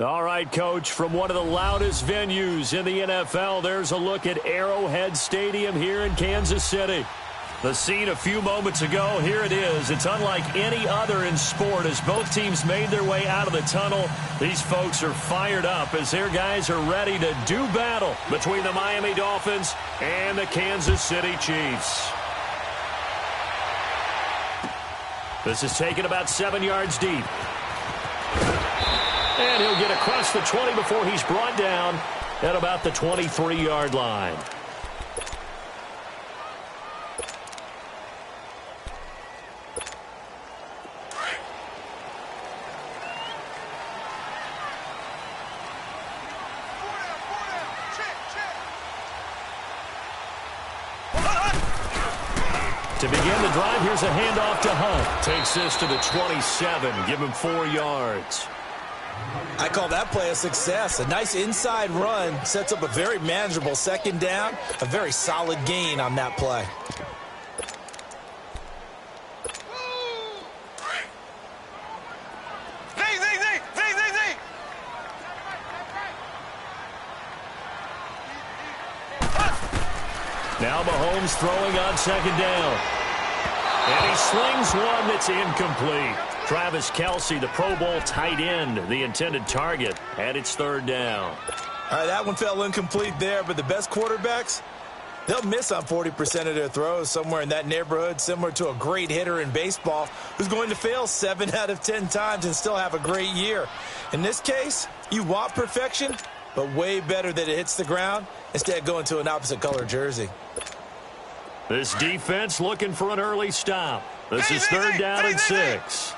All right, Coach, from one of the loudest venues in the NFL, there's a look at Arrowhead Stadium here in Kansas City. The scene a few moments ago, here it is. It's unlike any other in sport as both teams made their way out of the tunnel. These folks are fired up as their guys are ready to do battle between the Miami Dolphins and the Kansas City Chiefs. This is taken about 7 yards deep. And he'll get across the 20 before he's brought down at about the 23-yard line. To begin the drive, here's a handoff to Hunt. Takes this to the 27, give him 4 yards. I call that play a success. A nice inside run sets up a very manageable second down. A very solid gain on that play. Now Mahomes throwing on second down. And he slings one that's incomplete. Travis Kelce, the Pro Bowl tight end, the intended target, and it's third down. All right, that one fell incomplete there, but the best quarterbacks, they'll miss on 40% of their throws, somewhere in that neighborhood, similar to a great hitter in baseball who's going to fail 7 out of 10 times and still have a great year. In this case, you want perfection, but way better that it hits the ground instead of going to an opposite color jersey. This defense looking for an early stop. This is third down and 6.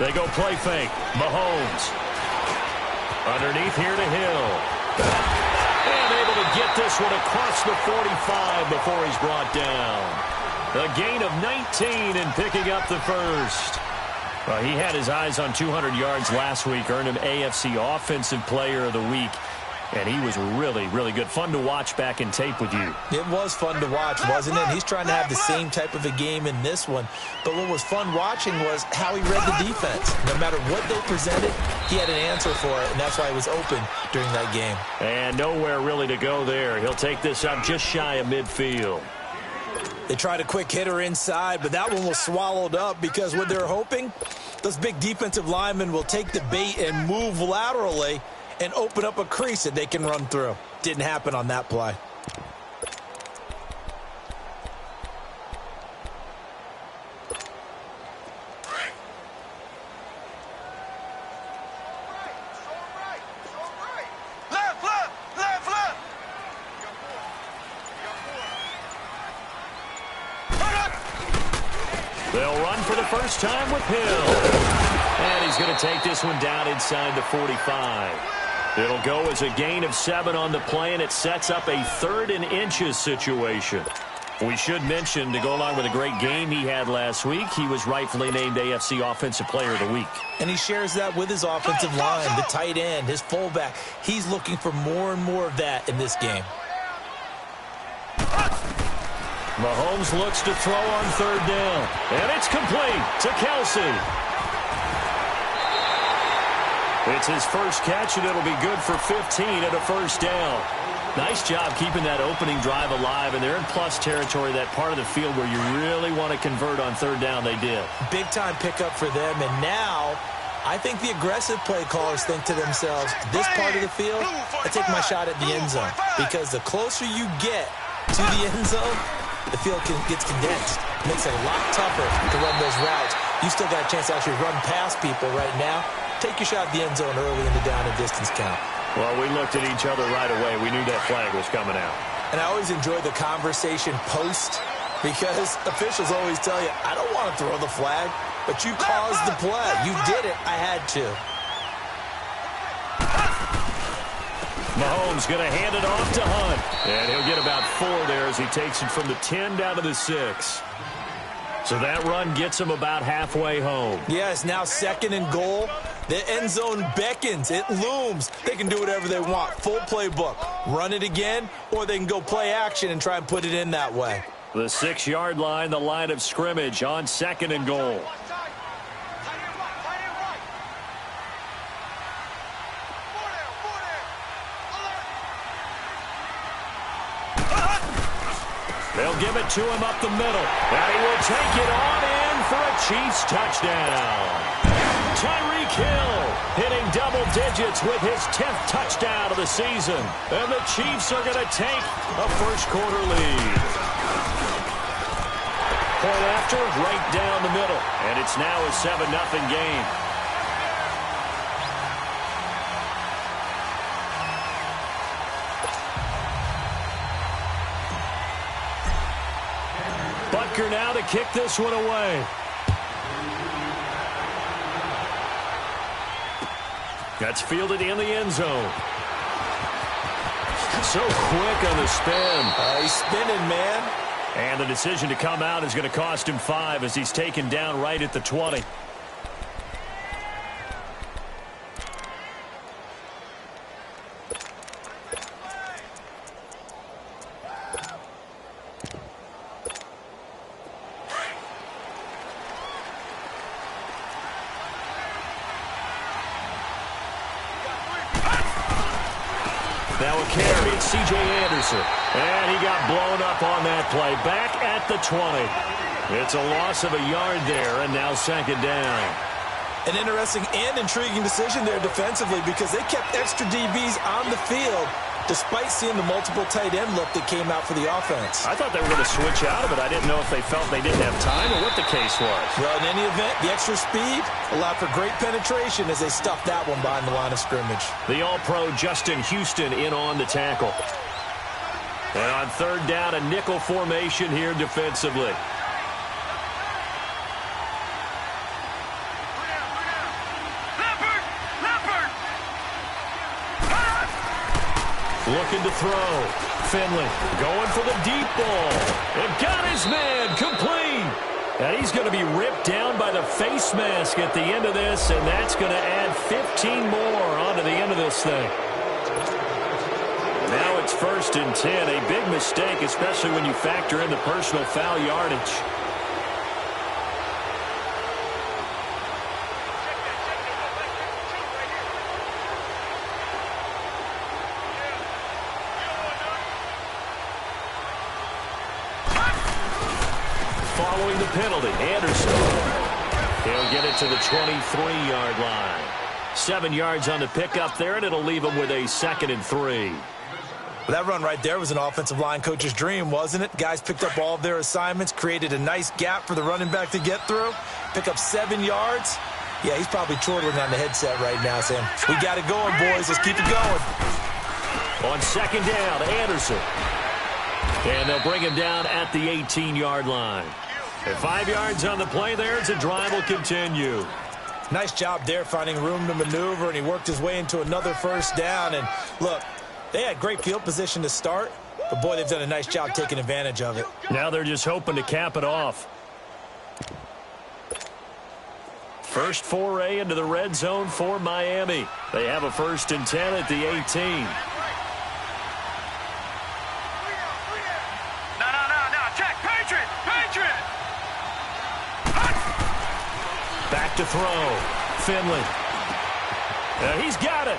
They go play fake. Mahomes. Underneath here to Hill. And able to get this one across the 45 before he's brought down. A gain of 19 and picking up the first. Well, he had his eyes on 200 yards last week, earned him AFC Offensive Player of the Week. And he was really, really good. Fun to watch back in tape with you. It was fun to watch, wasn't it? He's trying to have the same type of a game in this one. But what was fun watching was how he read the defense. No matter what they presented, he had an answer for it, and that's why he was open during that game. And nowhere really to go there. He'll take this up just shy of midfield. They tried a quick hitter inside, but that one was swallowed up because what they're hoping, those big defensive linemen will take the bait and move laterally and open up a crease that they can run through. Didn't happen on that play. They'll run for the first time with Hill. And he's going to take this one down inside the 45. It'll go as a gain of 7 on the play, and it sets up a 3rd and inches situation. We should mention, to go along with a great game he had last week, he was rightfully named AFC Offensive Player of the Week. And he shares that with his offensive line, the tight end, his fullback. He's looking for more and more of that in this game. Mahomes looks to throw on third down. And it's complete to Kelce. It's his first catch, and it'll be good for 15 at a first down. Nice job keeping that opening drive alive, and they're in plus territory, that part of the field where you really want to convert on third down. They did. Big-time pickup for them, and now I think the aggressive play callers think to themselves, this part of the field, I take my shot at the end zone, because the closer you get to the end zone, the field gets condensed. It makes it a lot tougher to run those routes. You still got a chance to actually run past people right now. Take your shot at the end zone early in the down and distance count. Well, we looked at each other right away. We knew that flag was coming out. And I always enjoy the conversation post because officials always tell you, I don't want to throw the flag, but you caused the play. You did it. I had to. Mahomes going to hand it off to Hunt. And he'll get about 4 there as he takes it from the 10 down to the 6. So that run gets him about halfway home. Yes, now 2nd and goal. The end zone beckons. It looms. They can do whatever they want. Full playbook. Run it again, or they can go play action and try and put it in that way. The 6-yard line, the line of scrimmage on 2nd and goal. They'll give it to him up the middle. And he will take it on in for a Chiefs touchdown. Tyreek Hill hitting double digits with his 10th touchdown of the season. And the Chiefs are going to take a first-quarter lead. Point after, right down the middle. And it's now a 7-0 game. Butker now to kick this one away. That's fielded in the end zone. So quick on the spin. He's spinning, man. And the decision to come out is going to cost him 5 as he's taken down right at the 20. Now a carry, it's C.J. Anderson. And he got blown up on that play. Back at the 20. It's a loss of a yard there, and now 2nd down. An interesting and intriguing decision there defensively because they kept extra DBs on the field despite seeing the multiple tight end look that came out for the offense. I thought they were going to switch out of it. I didn't know if they felt they didn't have time or what the case was. Well, in any event, the extra speed allowed for great penetration as they stuffed that one behind the line of scrimmage. The All-Pro Justin Houston in on the tackle. And on 3rd down, a nickel formation here defensively. Looking to throw. Finley going for the deep ball. And got his man complete. And he's going to be ripped down by the face mask at the end of this, and that's going to add 15 more onto the end of this thing. Now it's 1st and 10. A big mistake, especially when you factor in the personal foul yardage. Following the penalty, Anderson. He'll get it to the 23-yard line. 7 yards on the pickup there, and it'll leave him with a 2nd and 3. Well, that run right there was an offensive line coach's dream, wasn't it? Guys picked up all of their assignments, created a nice gap for the running back to get through, pick up 7 yards. Yeah, he's probably chortling on the headset right now saying, we got it going, boys. Let's keep it going. On 2nd down, Anderson. And they'll bring him down at the 18-yard line. And 5 yards on the play there as the drive will continue. Nice job there finding room to maneuver, and he worked his way into another 1st down. And look, they had great field position to start, but boy, they've done a nice job taking advantage of it. Now they're just hoping to cap it off. First foray into the red zone for Miami. They have a 1st and 10 at the 18. Back to throw. Finley. He's got it.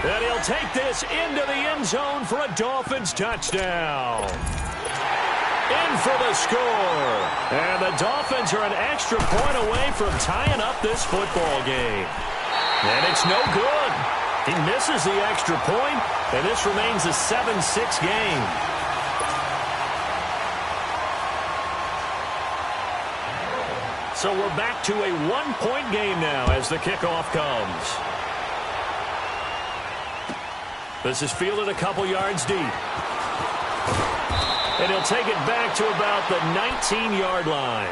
And he'll take this into the end zone for a Dolphins touchdown. In for the score. And the Dolphins are an extra point away from tying up this football game. And it's no good. He misses the extra point, and this remains a 7-6 game. So we're back to a 1-point game now as the kickoff comes. This is fielded a couple yards deep. And he'll take it back to about the 19-yard line.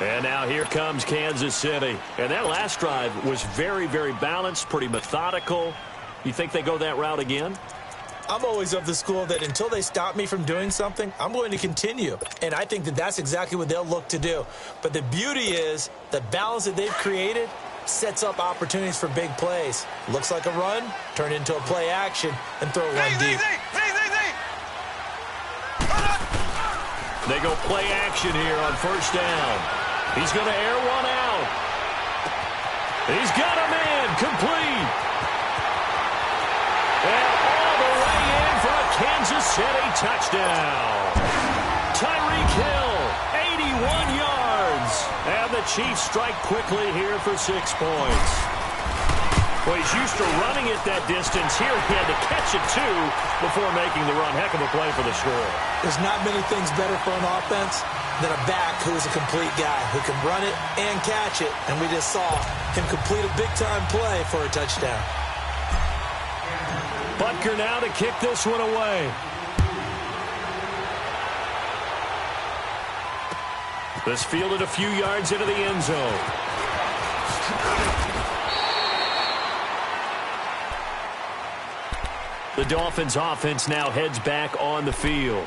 And now here comes Kansas City. And that last drive was very, very balanced, pretty methodical. You think they go that route again? I'm always of the school that until they stop me from doing something, I'm going to continue. And I think that that's exactly what they'll look to do. But the beauty is the balance that they've created sets up opportunities for big plays. Looks like a run, turn it into a play action, and throw one deep. They go play action here on first down. He's going to air one out. He's got a man complete. And all the way in for a Kansas City touchdown. Tyreek Hill, 81 yards. And the Chiefs strike quickly here for 6 points. Well, he's used to running it that distance. Here he had to catch it, too, before making the run. Heck of a play for the score. There's not many things better for an offense than a back who's a complete guy, who can run it and catch it. And we just saw him complete a big-time play for a touchdown. Butker now to kick this one away. This fielded a few yards into the end zone. The Dolphins offense now heads back on the field.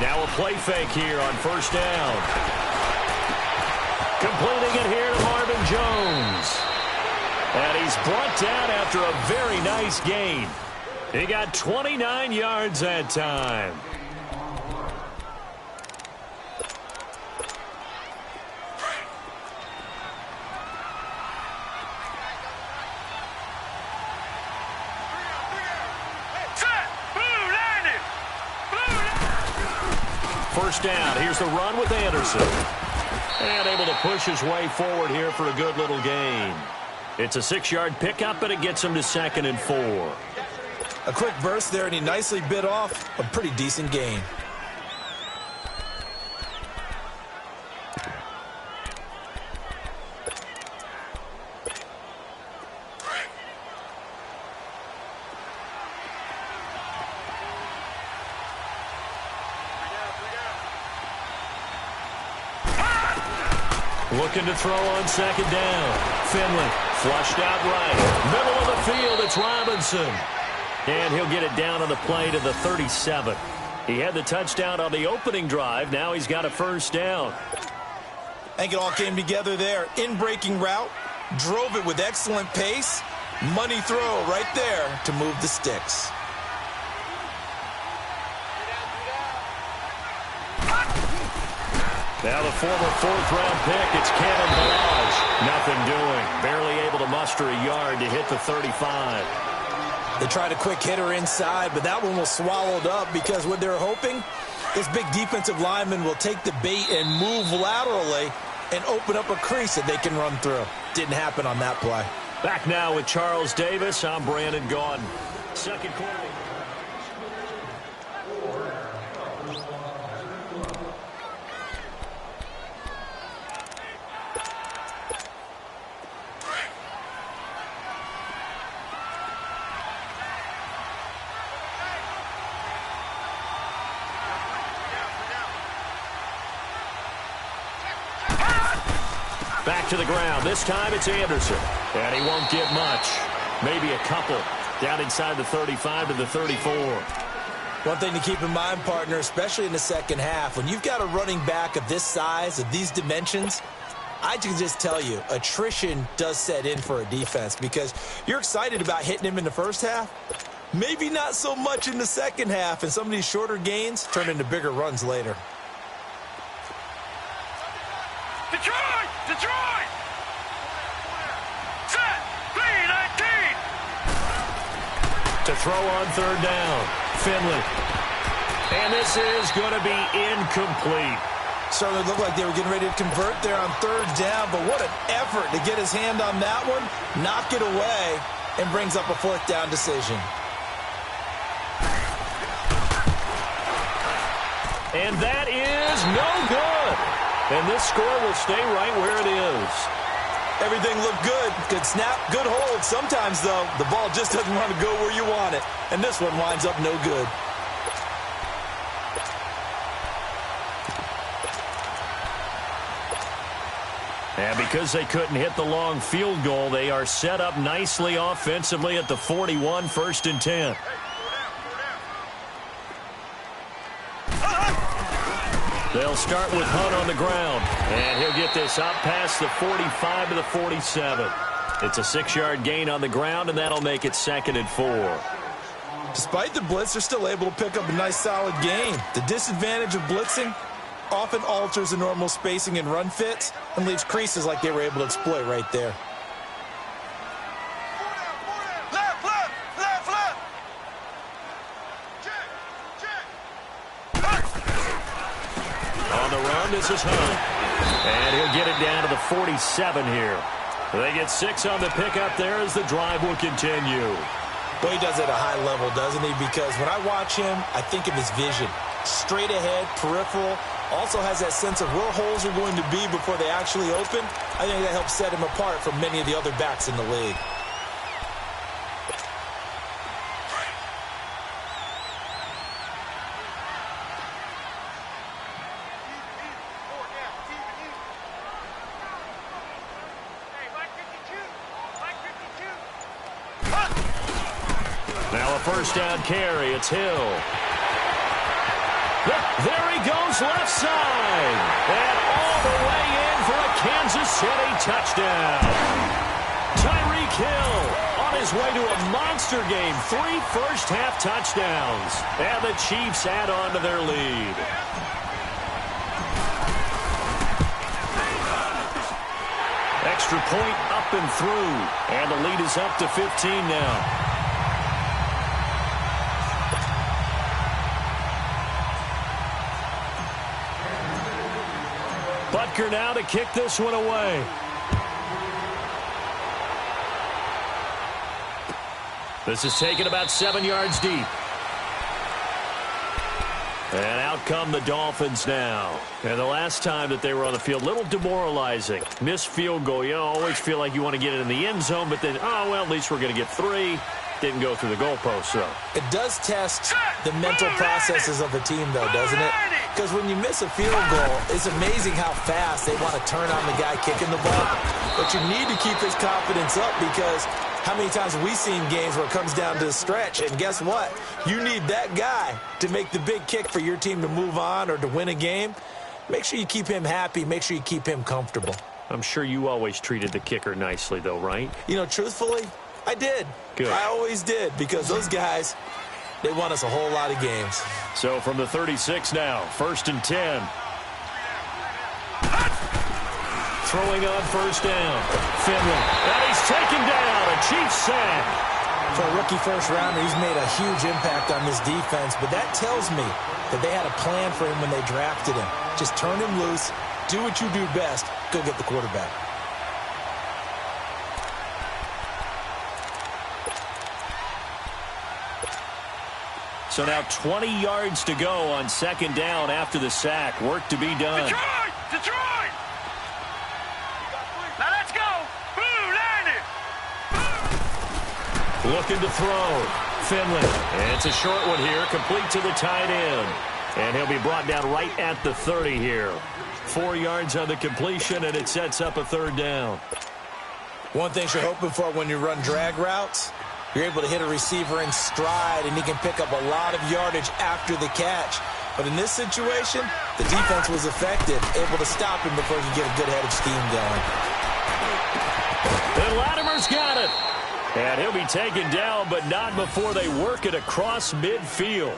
Now a play fake here on first down. Completing it here to Marvin Jones. And he's brought down after a very nice gain. He got 29 yards that time. First down. Here's the run with Anderson. And able to push his way forward here for a good little gain. It's a 6-yard pickup, and it gets him to 2nd and 4. A quick burst there, and he nicely bit off a pretty decent gain. Looking to throw on 2nd down. Finley flushed out right. Middle of the field, it's Robinson. And he'll get it down on the play to the 37. He had the touchdown on the opening drive. Now he's got a first down. I think it all came together there. In-breaking route. Drove it with excellent pace. Money throw right there to move the sticks. Now the former 4th-round pick, it's Cannon Balaj. Nothing doing. Barely able to muster a yard to hit the 35. They tried a quick hitter inside, but that one was swallowed up because what they're hoping, this big defensive lineman will take the bait and move laterally and open up a crease that they can run through. Didn't happen on that play. Back now with Charles Davis. I'm Brandon Gaudin. Second quarter. Back to the ground. This time it's Anderson. And he won't get much. Maybe a couple. Down inside the 35 to the 34. One thing to keep in mind, partner, especially in the second half, when you've got a running back of this size, of these dimensions, I can just tell you, attrition does set in for a defense because you're excited about hitting him in the first half. Maybe not so much in the second half, and some of these shorter gains turn into bigger runs later. Detroit! Set! 3-19! To throw on 3rd down. Finley. And this is going to be incomplete. Certainly looked like they were getting ready to convert there on 3rd down, but what an effort to get his hand on that one, knock it away, and brings up a 4th down decision. And that is no good. And this score will stay right where it is. Everything looked good. Good snap, good hold. Sometimes, though, the ball just doesn't want to go where you want it. And this one winds up no good. And because they couldn't hit the long field goal, they are set up nicely offensively at the 41, 1st and 10. They'll start with Hunt on the ground, and he'll get this up past the 45 to the 47. It's a 6-yard gain on the ground, and that'll make it 2nd and 4. Despite the blitz, they're still able to pick up a nice, solid gain. The disadvantage of blitzing often alters the normal spacing and run fits and leaves creases like they were able to exploit right there. On the run, this is Hunt. And he'll get it down to the 47 here. They get 6 on the pickup there as the drive will continue. Well, he does it at a high level, doesn't he? Because when I watch him, I think of his vision. Straight ahead, peripheral, also has that sense of where holes are going to be before they actually open. I think that helps set him apart from many of the other backs in the league. Now a 1st down carry. It's Hill. There he goes left side. And all the way in for a Kansas City touchdown. Tyreek Hill on his way to a monster game. 3 first-half touchdowns. And the Chiefs add on to their lead. Extra point up and through. And the lead is up to 15 now. Butker now to kick this one away. This is taken about 7 yards deep. And out come the Dolphins now. And the last time that they were on the field, a little demoralizing. Missed field goal. You always feel like you want to get it in the end zone, but then, oh, well, at least we're going to get 3. Didn't go through the goalpost, though. It does test the mental processes of a team, though, doesn't it? Because when you miss a field goal, it's amazing how fast they want to turn on the guy kicking the ball. But you need to keep his confidence up because how many times have we seen games where it comes down to the stretch? And guess what? You need that guy to make the big kick for your team to move on or to win a game. Make sure you keep him happy. Make sure you keep him comfortable. I'm sure you always treated the kicker nicely, though, right? You know, truthfully, I did. Good. I always did because those guys, they won us a whole lot of games. So from the 36 now, 1st and 10. Throwing on 1st down. Finley. And he's taken down. A Chiefs sack. For a rookie first-rounder, he's made a huge impact on this defense, but that tells me that they had a plan for him when they drafted him. Just turn him loose, do what you do best, go get the quarterback. So now 20 yards to go on 2nd down after the sack. Work to be done. Detroit! Detroit! Now let's go! Blue, line it! Looking to throw. Finley. And it's a short one here, complete to the tight end. And he'll be brought down right at the 30 here. 4 yards on the completion, and it sets up a 3rd down. One thing you're hoping for when you run drag routes, you're able to hit a receiver in stride, and he can pick up a lot of yardage after the catch. But in this situation, the defense was effective, able to stop him before he could get a good head of steam going. And Latimer's got it. And he'll be taken down, but not before they work it across midfield.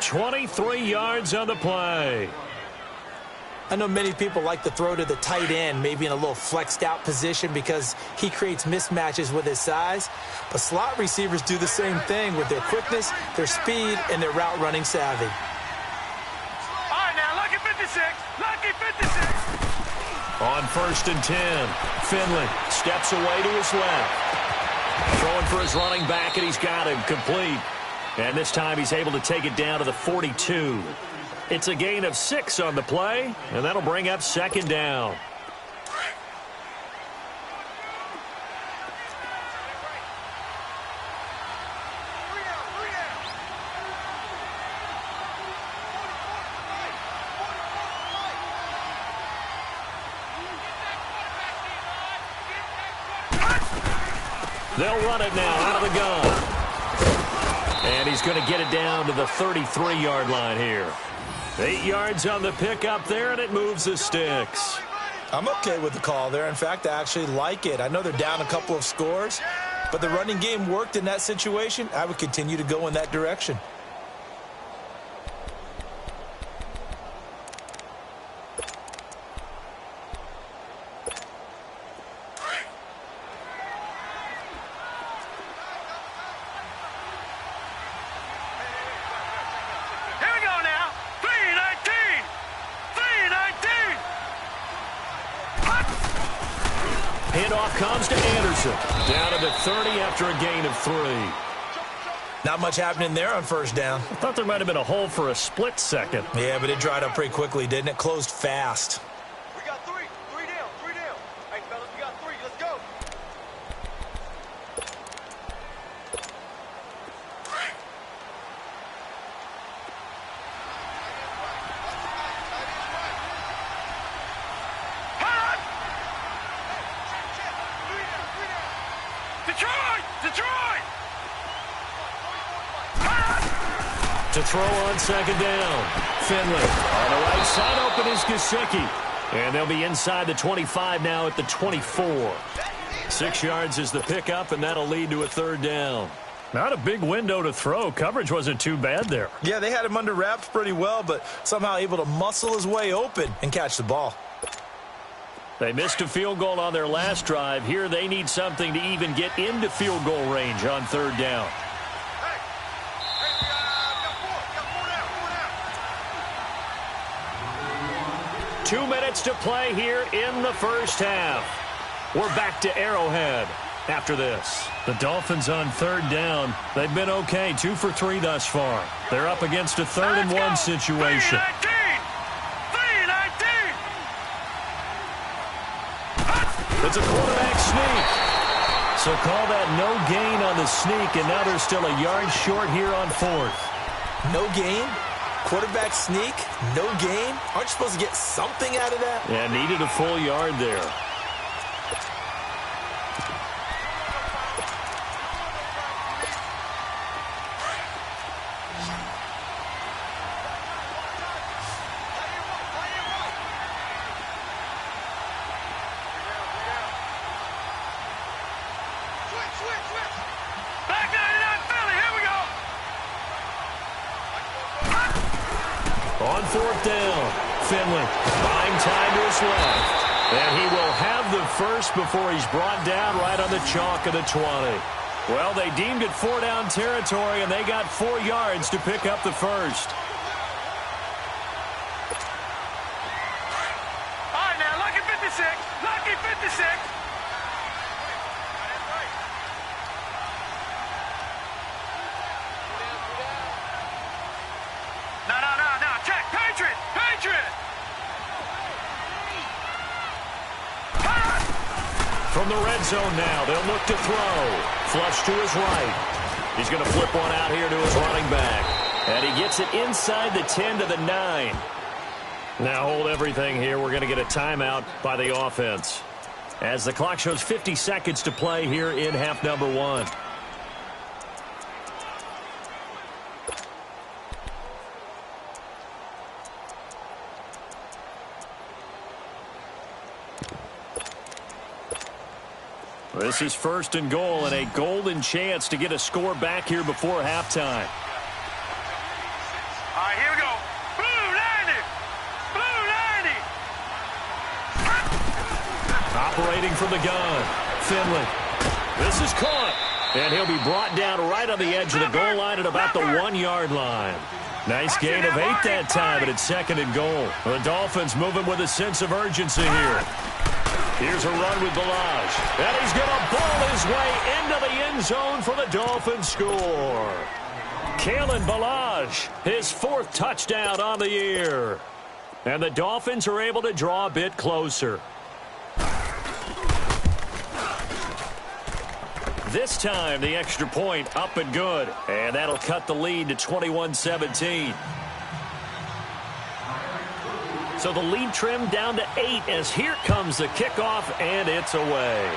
23 yards on the play. I know many people like to throw to the tight end, maybe in a little flexed out position because he creates mismatches with his size. But slot receivers do the same thing with their quickness, their speed, and their route running savvy. All right, now, lucky 56. Lucky 56. On 1st and 10, Finley steps away to his left. Throwing for his running back, and he's got him complete. And this time he's able to take it down to the 42. It's a gain of 6 on the play, and that'll bring up 2nd down. They'll run it now out of the gun. And he's going to get it down to the 33-yard line here. 8 yards on the pickup there, and it moves the sticks. I'm okay with the call there. In fact, I actually like it. I know they're down a couple of scores, but the running game worked in that situation. I would continue to go in that direction. Handoff comes to Anderson. Down to the 30 after a gain of 3. Not much happening there on first down. I thought there might have been a hole for a split second. Yeah, but it dried up pretty quickly, didn't it? Closed fast. We got 3. 3 down. 3 down. Hey, fellas, we got 3. Let's go. To throw on second down. Finley on the right side, open is Gesicki. And they'll be inside the 25 now at the 24. 6 yards is the pickup, and that'll lead to a third down. Not a big window to throw. Coverage wasn't too bad there. Yeah, they had him under wraps pretty well, but somehow able to muscle his way open and catch the ball. They missed a field goal on their last drive. Here they need something to even get into field goal range on third down. 2 minutes to play here in the first half. We're back to Arrowhead after this. The Dolphins on third down. They've been okay, 2 for 3 thus far. They're up against a 3rd-and-1 situation. 3-19. It's a quarterback sneak. So call that no gain on the sneak, and now they're still a yard short here on 4th. No gain? Quarterback sneak? No gain? Aren't you supposed to get something out of that? Yeah, needed a full yard there. On 4th down, Finley buying time to his left. And he will have the first before he's brought down right on the chalk of the 20. Well, they deemed it 4-down territory, and they got 4 yards to pick up the first. All right, now, lucky 56. Lucky 56. No. Check. Patriot. From the red zone now, they'll look to throw. Flush to his right. He's going to flip one out here to his running back. And he gets it inside the 10 to the 9. Now hold everything here. We're going to get a timeout by the offense, as the clock shows 50 seconds to play here in half number 1. This is 1st and goal, and a golden chance to get a score back here before halftime. All right, here we go. Blue 90. Operating from the gun, Finley. This is caught, and he'll be brought down right on the edge of the goal line at about the 1-yard line. Nice gain of 8 that time, but it's 2nd and goal. The Dolphins moving with a sense of urgency here. Here's a run with Balaj, and he's going to ball his way into the end zone for the Dolphins score. Kalen Balaj, his 4th touchdown on the year. And the Dolphins are able to draw a bit closer. This time, the extra point up and good, and that'll cut the lead to 21-17. So the lead trimmed down to 8 as here comes the kickoff, and it's away.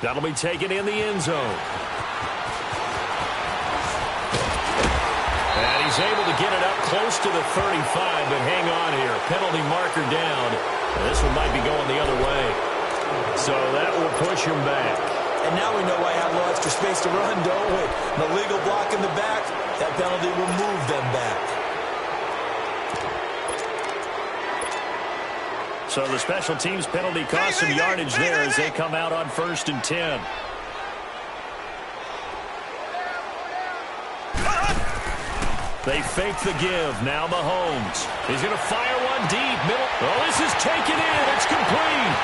That'll be taken in the end zone. And he's able to get it up close to the 35, but hang on here. Penalty marker down. And this one might be going the other way. So that will push him back. And now we know why I have no extra space to run, don't we? An illegal block in the back. That penalty will move them back. So the special teams penalty cost some yardage there as they come out on 1st and 10. They fake the give. Now Mahomes. He's going to fire one deep. Middle. Oh, this is taken in. It's complete.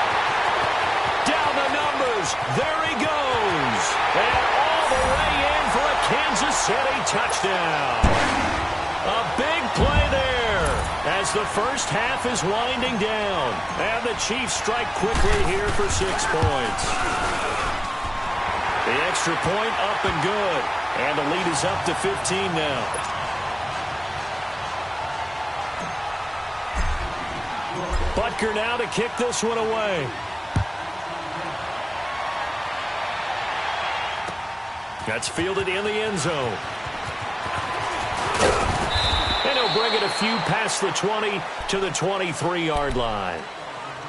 Down the numbers. There he goes. And all the way in for a Kansas City touchdown. A big play there as the first half is winding down. And the Chiefs strike quickly here for 6 points. The extra point up and good. And the lead is up to 15 now. Butker now to kick this one away. That's fielded in the end zone. And he'll bring it a few past the 20 to the 23-yard line.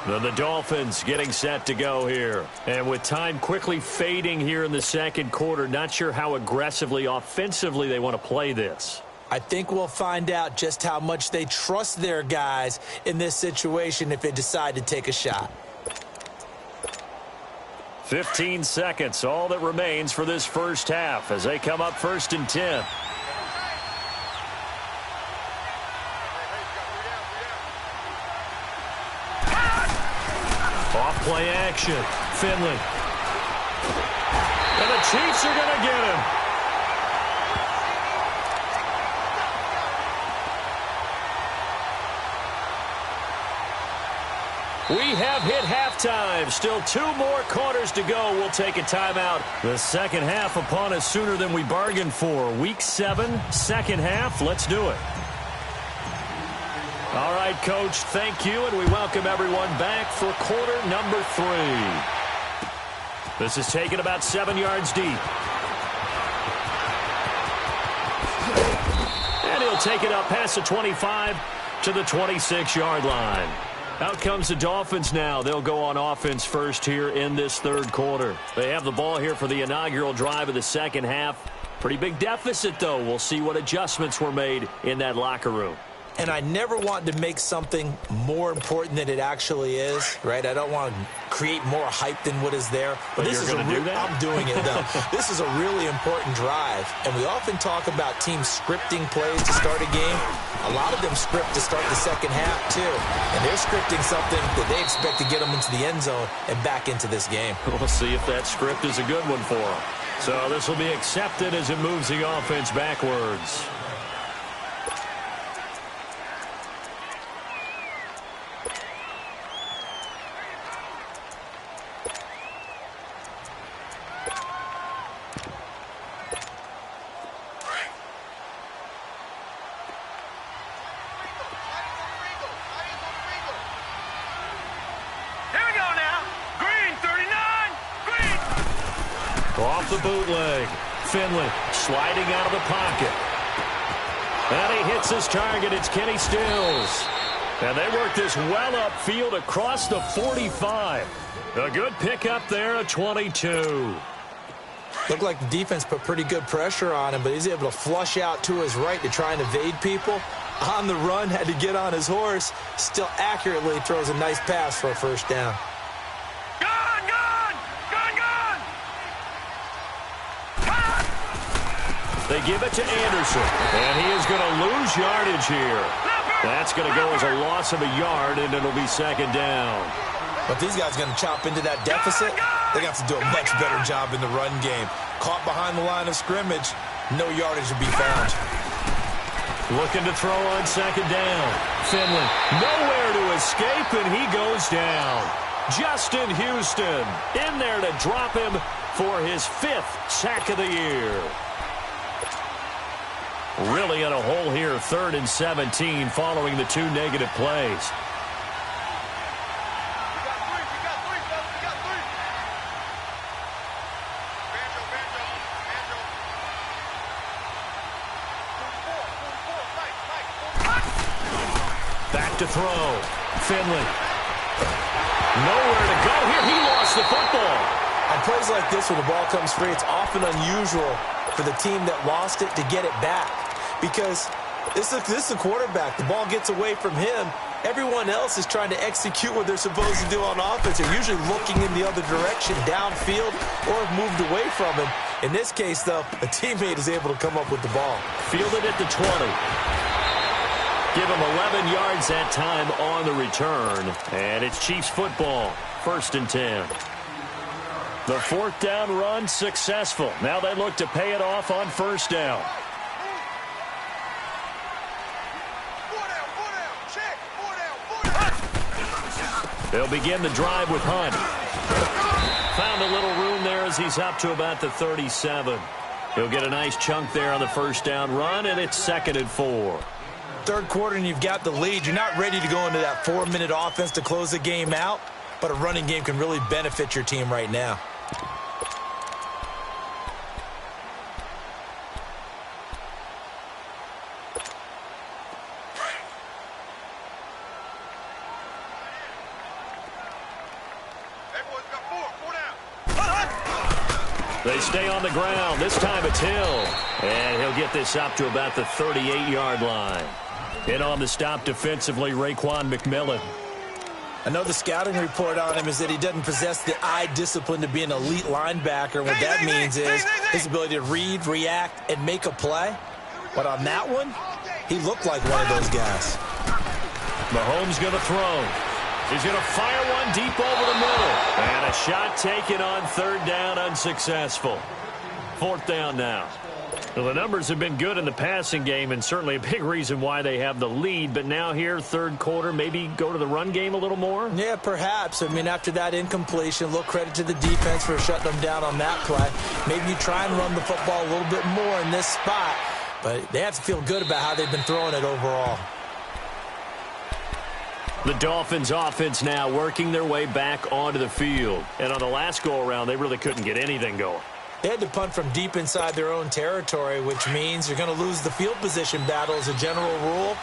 The Dolphins getting set to go here. And with time quickly fading here in the second quarter, not sure how aggressively, offensively they want to play this. I think we'll find out just how much they trust their guys in this situation if they decide to take a shot. 15 seconds, all that remains for this first half as they come up 1st and 10. Off play action. Finley. And the Chiefs are going to get him. We have hit halftime. Still 2 more quarters to go. We'll take a timeout. The second half upon us sooner than we bargained for. Week 7, second half. Let's do it. All right, Coach, thank you, and we welcome everyone back for quarter number 3. This is taken about 7 yards deep. And he'll take it up past the 25 to the 26-yard line. Out comes the Dolphins now. They'll go on offense first here in this third quarter. They have the ball here for the inaugural drive of the second half. Pretty big deficit, though. We'll see what adjustments were made in that locker room. And I never want to make something more important than it actually is, right? I don't want to create more hype than what is there. But this is I'm doing it, though. This is a really important drive. And we often talk about teams scripting plays to start a game. A lot of them script to start the second half, too. And they're scripting something that they expect to get them into the end zone and back into this game. We'll see if that script is a good one for them. So this will be accepted as it moves the offense backwards. Off the bootleg. Finley sliding out of the pocket. And he hits his target. It's Kenny Stills. And they work this well upfield across the 45. A good pickup there, a 22. Looked like the defense put pretty good pressure on him, but he's able to flush out to his right to try and evade people. On the run, had to get on his horse. Still accurately throws a nice pass for a first down. They give it to Anderson, and he is going to lose yardage here. That's going to go as a loss of a yard, and it'll be second down. But these guys are going to chop into that deficit. They got to do a much better job in the run game. Caught behind the line of scrimmage, no yardage to be found. Looking to throw on second down. Finley, nowhere to escape, and he goes down. Justin Houston in there to drop him for his 5th sack of the year. Really in a hole here, 3rd and 17 following the 2 negative plays. to throw. Finley. Nowhere to go here. He lost the football. On plays like this, when the ball comes free, it's often unusual for the team that lost it to get it back. Because this is the quarterback. The ball gets away from him. Everyone else is trying to execute what they're supposed to do on offense. They're usually looking in the other direction, downfield, or have moved away from him. In this case, though, a teammate is able to come up with the ball. Fielded at the 20. Give him 11 yards that time on the return. And it's Chiefs football, 1st and 10. The 4th down run successful. Now they look to pay it off on 1st down. They'll begin the drive with Hunt. Found a little room there as he's up to about the 37. He'll get a nice chunk there on the 1st down run, and it's 2nd and 4. Third quarter and you've got the lead. You're not ready to go into that 4-minute offense to close the game out, but a running game can really benefit your team right now. They stay on the ground. This time it's Hill. And he'll get this up to about the 38-yard line. In on the stop defensively, Raekwon McMillan. I know the scouting report on him is that he doesn't possess the eye discipline to be an elite linebacker. What that means is his ability to read, react, and make a play. But on that one, he looked like one of those guys. Mahomes going to throw. He's going to fire one deep over the middle. And a shot taken on 3rd down, unsuccessful. 4th down now. Well, the numbers have been good in the passing game, and certainly a big reason why they have the lead. But now here, 3rd quarter, maybe go to the run game a little more? Yeah, perhaps. I mean, after that incompletion, a little credit to the defense for shutting them down on that play. Maybe you try and run the football a little bit more in this spot. But they have to feel good about how they've been throwing it overall. The Dolphins offense now working their way back onto the field. And on the last go-around, they really couldn't get anything going. They had to punt from deep inside their own territory, which means you're going to lose the field position battle as a general rule.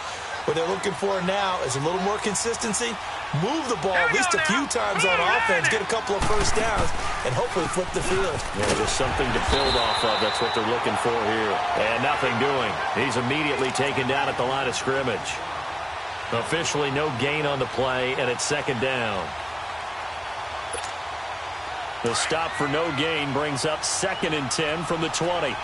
What they're looking for now is a little more consistency, move the ball at least a few times on offense, get a couple of 1st downs, and hopefully flip the field. Yeah, just something to build off of. That's what they're looking for here. And nothing doing. He's immediately taken down at the line of scrimmage. Officially no gain on the play, and it's 2nd down. The stop for no gain brings up 2nd and 10 from the 20.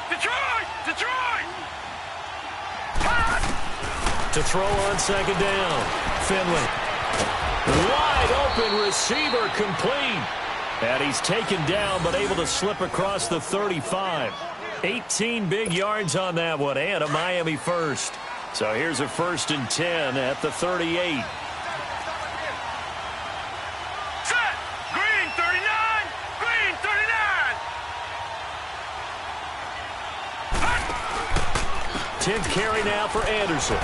Detroit! To throw on 2nd down. Finley. Wide open receiver complete. And he's taken down but able to slip across the 35. 18 big yards on that one and a Miami first. So here's a 1st and 10 at the 38. Set! Green 39! Green 39! 10th carry now for Anderson.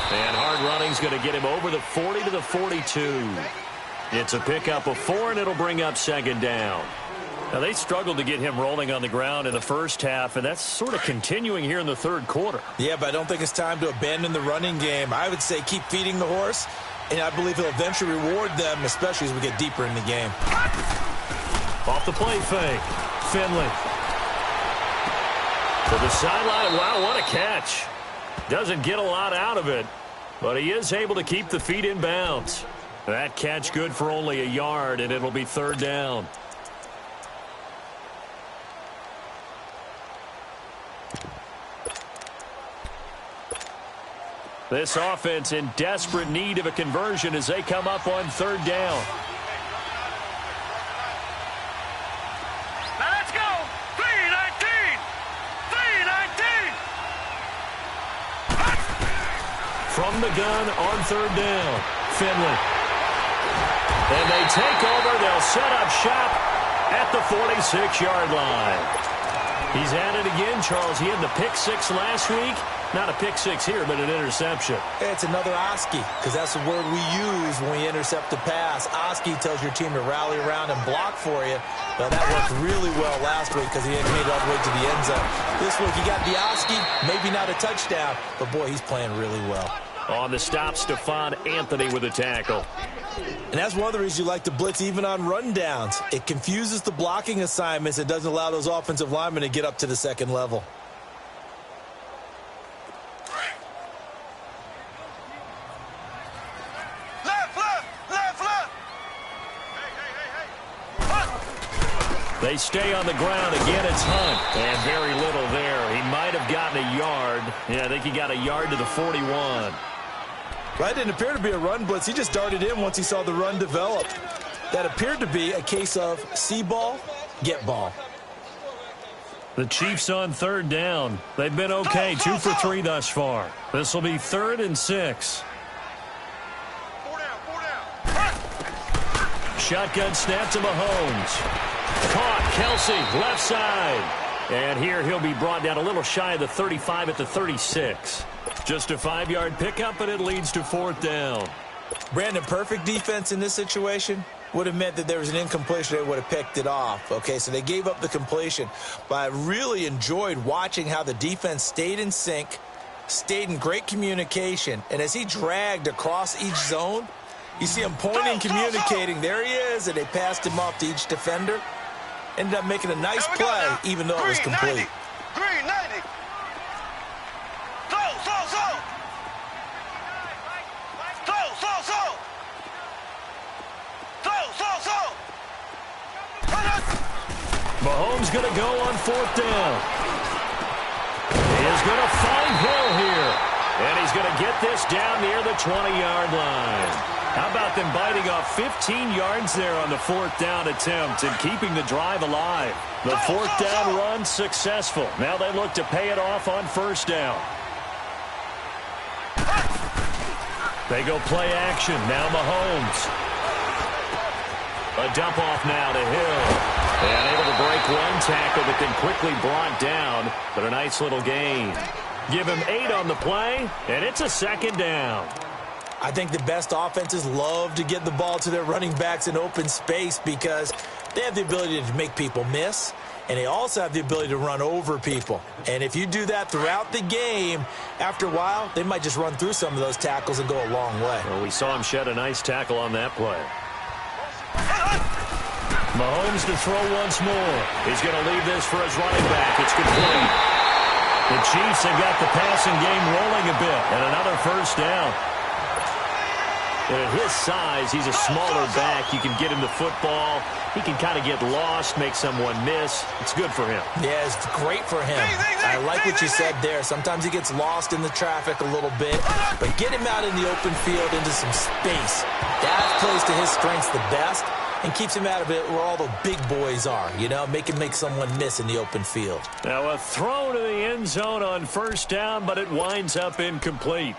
And hard running's going to get him over the 40 to the 42. It's a pickup of 4, and it'll bring up 2nd down. Now, they struggled to get him rolling on the ground in the first half, and that's sort of continuing here in the 3rd quarter. Yeah, but I don't think it's time to abandon the running game. I would say keep feeding the horse, and I believe he'll eventually reward them, especially as we get deeper in the game. Off the play fake. Finley. To the sideline. Wow, what a catch. Doesn't get a lot out of it, but he is able to keep the feet in bounds. That catch good for only a yard, and it'll be 3rd down. This offense in desperate need of a conversion as they come up on 3rd down. Now let's go! 319! 319! From the gun on 3rd down. Finley. And they take over. They'll set up shop at the 46-yard line. He's at it again, Charles. He had the pick 6 last week. Not a pick six here, but an interception. It's another Oski, because that's the word we use when we intercept a pass. Oski tells your team to rally around and block for you. Well, that worked really well last week because he had made it all the way to the end zone. This week, he got the Oski, maybe not a touchdown, but, boy, he's playing really well. On the stop, Stephon Anthony with a tackle. And that's one of the reasons you like to blitz even on rundowns. It confuses the blocking assignments. It doesn't allow those offensive linemen to get up to the second level. They stay on the ground. Again, it's Hunt. And very little there. He might have gotten a yard. Yeah, I think he got a yard to the 41. Well, it didn't appear to be a run blitz. He just darted in once he saw the run develop. That appeared to be a case of see ball, get ball. The Chiefs on third down. They've been okay, 2 for 3 thus far. This will be 3rd and 6. Shotgun snap to Mahomes. Caught, Kelsey, left side. And here he'll be brought down a little shy of the 35 at the 36. Just a 5-yard pickup, and it leads to 4th down. Brandon, perfect defense in this situation would have meant that there was an incompletion. They would have picked it off. Okay, so they gave up the completion. But I really enjoyed watching how the defense stayed in sync, stayed in great communication. And as he dragged across each zone, you see him pointing, communicating. There he is, and they passed him off to each defender. Ended up making a nice play, even though it was complete. Green 90. Mahomes going to go on 4th down. He is going to find Hill here. And he's going to get this down near the 20-yard line. How about them biting off 15 yards there on the 4th down attempt and keeping the drive alive? The 4th down run successful. Now they look to pay it off on 1st down. They go play action. Now Mahomes. A dump off now to Hill. And able to break one tackle, but then quickly brought down. But a nice little gain. Give him 8 on the play, and it's a 2nd down. I think the best offenses love to get the ball to their running backs in open space because they have the ability to make people miss, and they also have the ability to run over people. And if you do that throughout the game, after a while, they might just run through some of those tackles and go a long way. Well, we saw him shed a nice tackle on that play. Mahomes to throw once more. He's going to leave this for his running back. It's complete. The Chiefs have got the passing game rolling a bit, and another 1st down. And at his size, he's a smaller back. You can get him the football. He can kind of get lost, make someone miss. It's good for him. Yeah, it's great for him. I like what you said there. Sometimes he gets lost in the traffic a little bit, but get him out in the open field into some space. That plays to his strengths the best and keeps him out of it where all the big boys are, you know, make someone miss in the open field. Now a throw to the end zone on 1st down, but it winds up incomplete.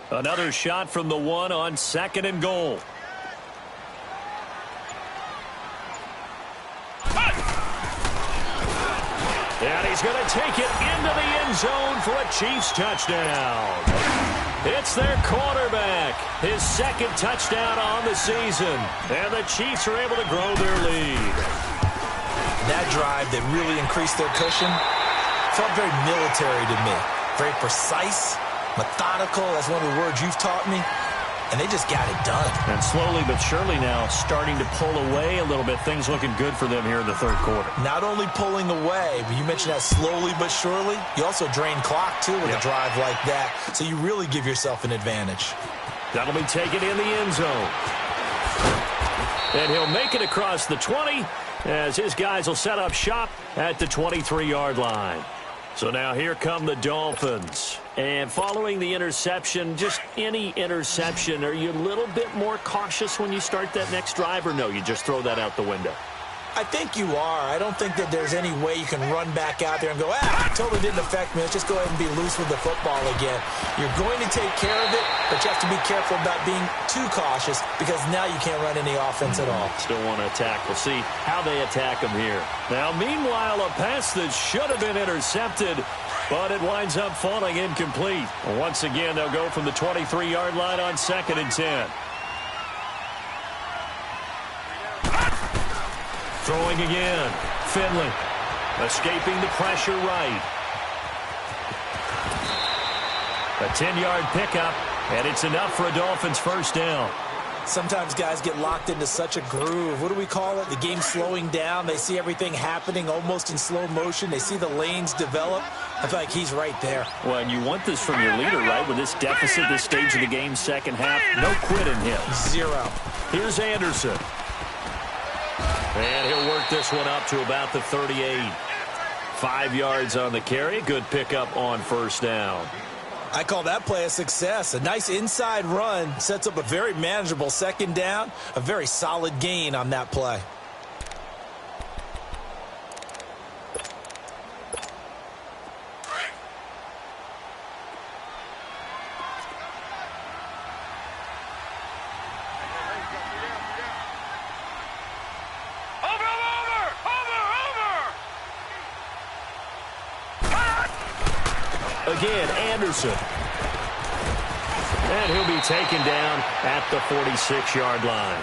Another shot from the 1 on 2nd and goal. And he's going to take it into the end zone for a Chiefs touchdown. It's their quarterback, his 2nd touchdown on the season. And the Chiefs are able to grow their lead. That drive, they really increased their cushion. Felt very military to me. Very precise. Methodical, that's one of the words you've taught me. And they just got it done. And slowly but surely now starting to pull away a little bit. Things looking good for them here in the 3rd quarter. Not only pulling away, but you mentioned that slowly but surely. You also drain clock, too, with a drive like that. So you really give yourself an advantage. That'll be taken in the end zone. And he'll make it across the 20 as his guys will set up shop at the 23-yard line. So now here come the Dolphins. And following the interception, just any interception, are you a little bit more cautious when you start that next drive, or no, you just throw that out the window? I think you are. I don't think that there's any way you can run back out there and go, totally didn't affect me. Let's just go ahead and be loose with the football again. You're going to take care of it, but you have to be careful about being too cautious because now you can't run any offense at all. Still want to attack. We'll see how they attack him here. Now, meanwhile, a pass that should have been intercepted, but it winds up falling incomplete. Once again, they'll go from the 23-yard line on 2nd and 10. Throwing again. Finley escaping the pressure right. A 10-yard pickup, and it's enough for a Dolphins first down. Sometimes guys get locked into such a groove. What do we call it? The game slowing down. They see everything happening almost in slow motion. They see the lanes develop. I feel like he's right there. Well, and you want this from your leader, right? With this deficit, this stage of the game, second half, no quit in him. Zero. Here's Anderson. And he'll work this one up to about the 38. 5 yards on the carry. Good pickup on first down. I call that play a success. A nice inside run sets up a very manageable second down. A very solid gain on that play. Again, Anderson. And he'll be taken down at the 46-yard line.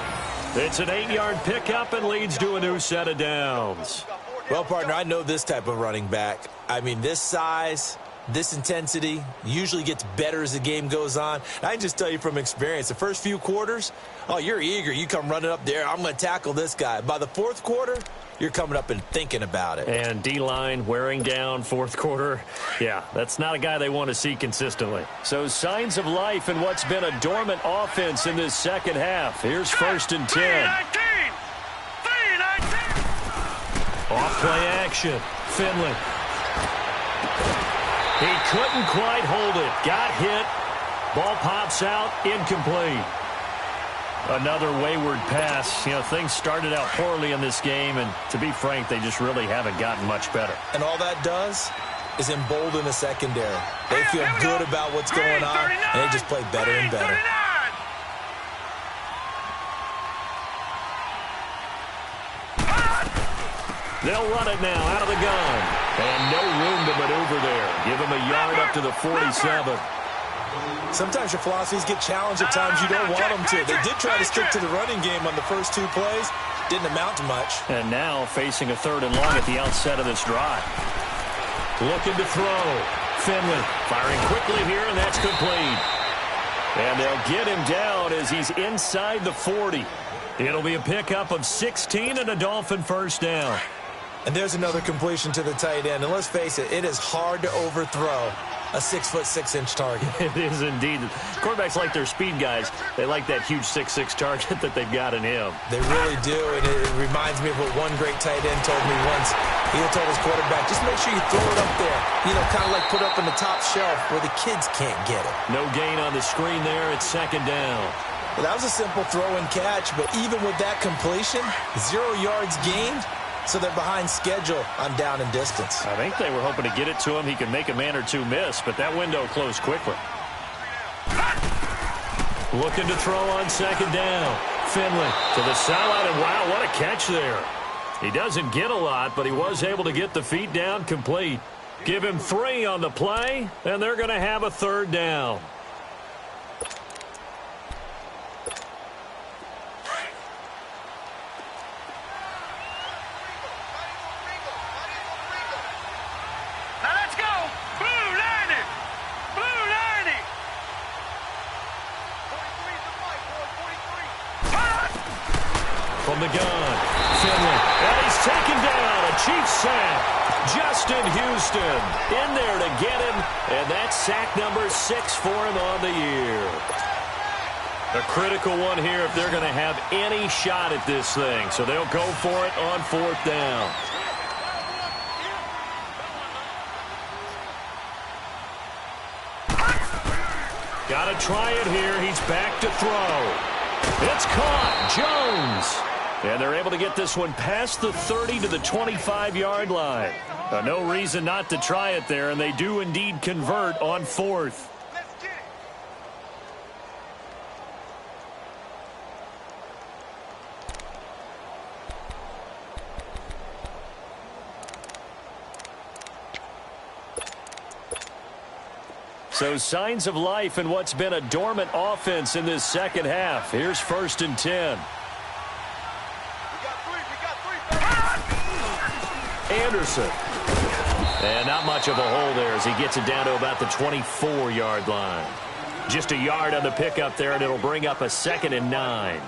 It's an 8-yard pickup and leads to a new set of downs. Well, partner, I know this type of running back. I mean, this size, this intensity usually gets better as the game goes on. And I can just tell you from experience, the first few quarters, oh, you're eager. You come running up there. I'm going to tackle this guy. By the fourth quarter, you're coming up and thinking about it. And D-line wearing down fourth quarter. Yeah, that's not a guy they want to see consistently. So signs of life in what's been a dormant offense in this second half. Here's 1st and 10. Off play action. Finley. He couldn't quite hold it. Got hit. Ball pops out. Incomplete. Another wayward pass. You know, things started out poorly in this game, and to be frank, they just really haven't gotten much better. And all that does is embolden the secondary. They feel good about what's going on, and they just play better and better. They'll run it now out of the gun. And no room to maneuver there. Give him a yard up to the 47. Sometimes your philosophies get challenged at times you don't want them to. They did try to stick to the running game on the first 2 plays. Didn't amount to much. And now facing a 3rd and long at the outset of this drive. Looking to throw. Finley firing quickly here, and that's complete. And they'll get him down as he's inside the 40. It'll be a pickup of 16 and a Dolphin first down. And there's another completion to the tight end. And let's face it, it is hard to overthrow a 6'6" target. It is indeed. Quarterbacks like their speed guys. They like that huge 6'6" target that they've got in him. They really do, and it reminds me of what one great tight end told me once. He told his quarterback, just make sure you throw it up there. You know, kind of like put up in the top shelf where the kids can't get it. No gain on the screen there. It's 2nd down. Well, that was a simple throw and catch, but even with that completion, 0 yards gained. So they're behind schedule on down and distance. I think they were hoping to get it to him. He could make a man or two miss, but that window closed quickly. Looking to throw on 2nd down. Finley to the sideline, and wow, what a catch there. He doesn't get a lot, but he was able to get the feet down complete. Give him 3 on the play, and they're going to have a 3rd down. From the gun, Finley, and he's taken down. A Chiefs sack. Justin Houston in there to get him, and that's sack number 6 for him on the year. A critical one here if they're going to have any shot at this thing, so they'll go for it on 4th down. Got to try it here. He's back to throw. It's caught. Jones. And they're able to get this one past the 30 to the 25-yard line. No reason not to try it there, and they do indeed convert on 4th. So signs of life in what's been a dormant offense in this second half. Here's 1st and 10. Anderson. And not much of a hole there as he gets it down to about the 24-yard line. Just a yard on the pickup there, and it'll bring up a 2nd and 9.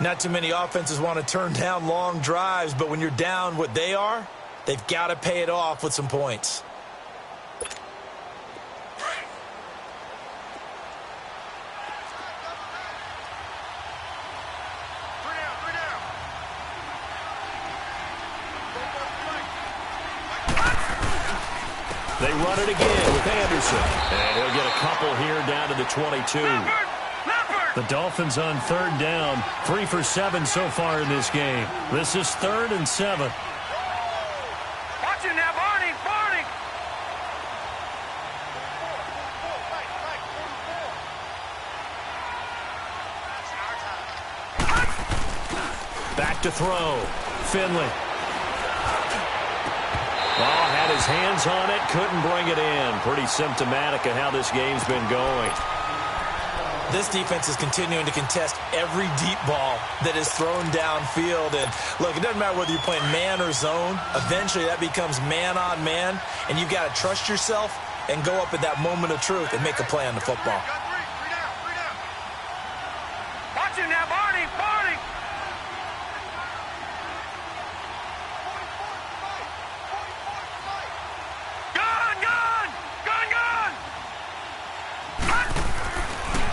Not too many offenses want to turn down long drives, but when you're down what they are, they've got to pay it off with some points. They run it again with Anderson. And he'll get a couple here down to the 22. The Dolphins on 3rd down. 3 for 7 so far in this game. This is 3rd and 7. Watch it now, Barney, Barney. Back to throw. Finley. Ball had his hands on it, couldn't bring it in. Pretty symptomatic of how this game's been going. This defense is continuing to contest every deep ball that is thrown downfield. And look, it doesn't matter whether you're playing man or zone. Eventually that becomes man on man, and you've got to trust yourself and go up at that moment of truth and make a play on the football. Watch it now, Barney, Barney.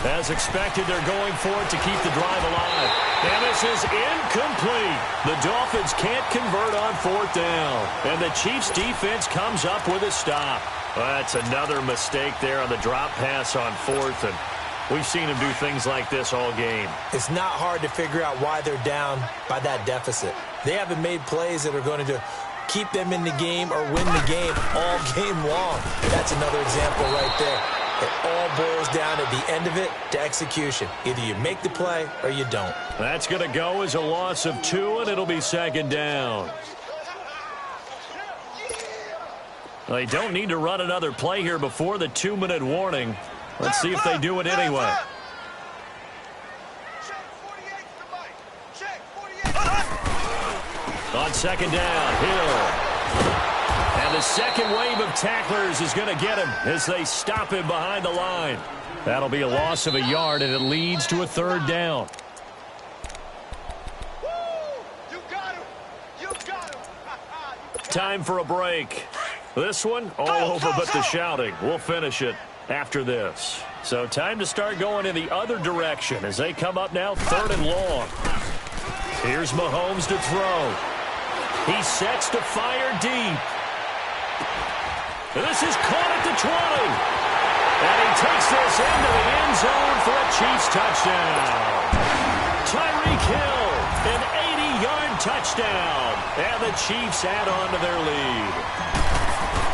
As expected, they're going for it to keep the drive alive. And this is incomplete. The Dolphins can't convert on 4th down. And the Chiefs' defense comes up with a stop. Well, that's another mistake there on the drop pass on 4th. And we've seen them do things like this all game. It's not hard to figure out why they're down by that deficit. They haven't made plays that are going to keep them in the game or win the game all game long. That's another example right there. It all boils down at the end of it to execution. Either you make the play or you don't. That's going to go as a loss of 2, and it'll be 2nd down. They don't need to run another play here before the 2-minute warning. Let's see if they do it anyway. On 2nd down, Hill. And the second wave of tacklers is going to get him as they stop him behind the line. That'll be a loss of a yard, and it leads to a 3rd down. Time for a break. This one, all over but the shouting. We'll finish it after this. So time to start going in the other direction as they come up now 3rd and long. Here's Mahomes to throw. He sets to fire deep. This is caught at the 20. And he takes this into the end zone for a Chiefs touchdown. Tyreek Hill, an 80-yard touchdown. And the Chiefs add on to their lead.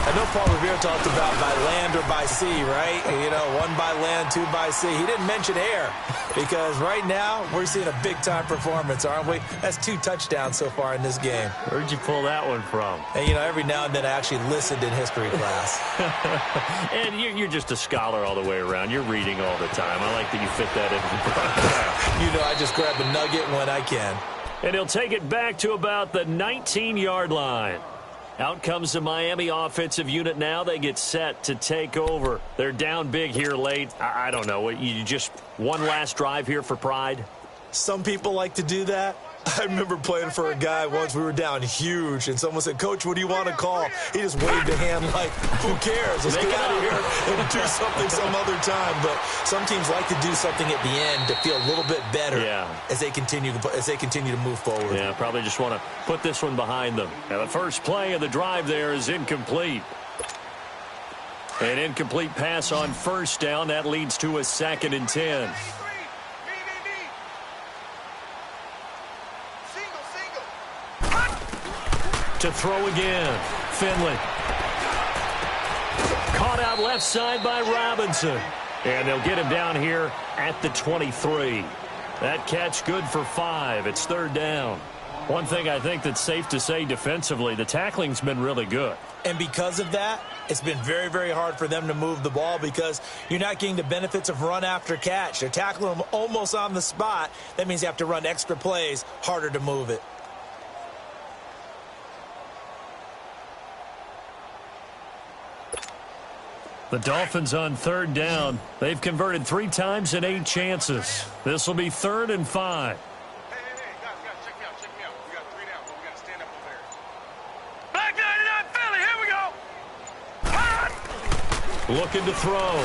I know Paul Revere talked about by land or by sea, right? You know, 1 by land, 2 by sea. He didn't mention air because right now we're seeing a big-time performance, aren't we? That's 2 touchdowns so far in this game. Where'd you pull that one from? And, you know, every now and then I actually listened in history class. And you're just a scholar all the way around. You're reading all the time. I like that you fit that in. You know, I just grab a nugget when I can. And he'll take it back to about the 19-yard line. Out comes the Miami offensive unit now. They get set to take over. They're down big here late. I don't know. You just one last drive here for pride? Some people like to do that. I remember playing for a guy once. We were down huge, and someone said, "Coach, what do you want to call?" He just waved a hand like, "Who cares? Let's get out of here and do something some other time." But some teams like to do something at the end to feel a little bit better as they continue to move forward. Yeah, probably just want to put this one behind them. Now, the first play of the drive there is incomplete. An incomplete pass on 1st down. That leads to a 2nd and 10. To throw again. Finley. Caught out left side by Robinson. And they'll get him down here at the 23. That catch good for 5. It's third down. One thing I think that's safe to say defensively, the tackling's been really good. And because of that, it's been very, very hard for them to move the ball because you're not getting the benefits of run after catch. They're tackling them almost on the spot. That means you have to run extra plays, harder to move it. The Dolphins on third down. They've converted 3 times in 8 chances. This will be 3rd and 5. Hey, guys, check me out. We got 3 down, but we got to stand up over there. Back 99 Philly, here we go. Looking to throw.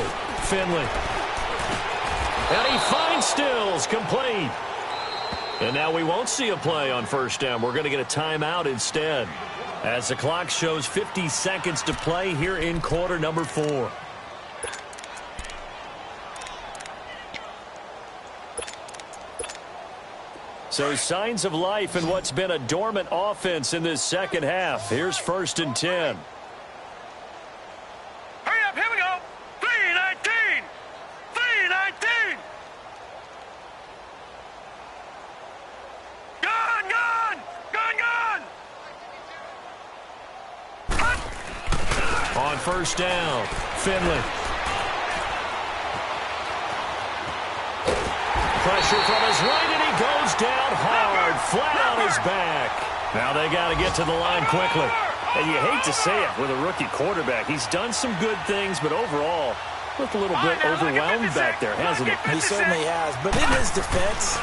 Finley. And he finds Stills, complete. And now we won't see a play on first down. We're going to get a timeout instead, as the clock shows 50 seconds to play here in quarter number 4. So signs of life in what's been a dormant offense in this second half. Here's 1st and 10. Hurry up, here we go. 3-19. 3-19. Gone. On first down, Finley. Pressure from his right, and he goes down hard, flat on his back. Now they got to get to the line quickly. And you hate to say it with a rookie quarterback. He's done some good things, but overall, looked a little bit overwhelmed back there, hasn't he? He certainly has. But in his defense,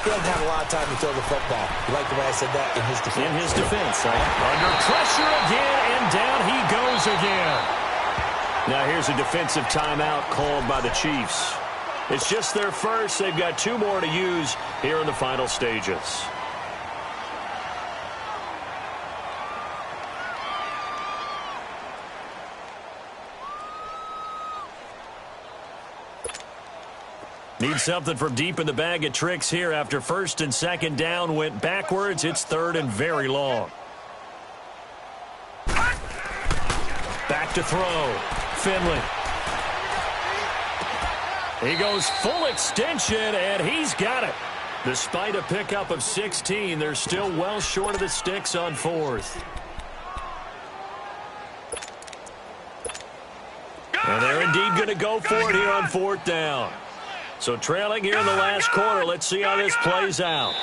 he doesn't have a lot of time to throw the football. You like the way I said that? In his defense. In his defense. Under pressure again, and down he goes again. Now here's a defensive timeout called by the Chiefs. It's just their first. They've got 2 more to use here in the final stages. Need something from deep in the bag of tricks here after 1st and 2nd down went backwards. It's 3rd and very long. Back to throw. Finley. He goes full extension, and he's got it. Despite a pickup of 16, they're still well short of the sticks on 4th. And they're indeed going to go for it here on 4th down. So trailing here in the last quarter, let's see how this plays out.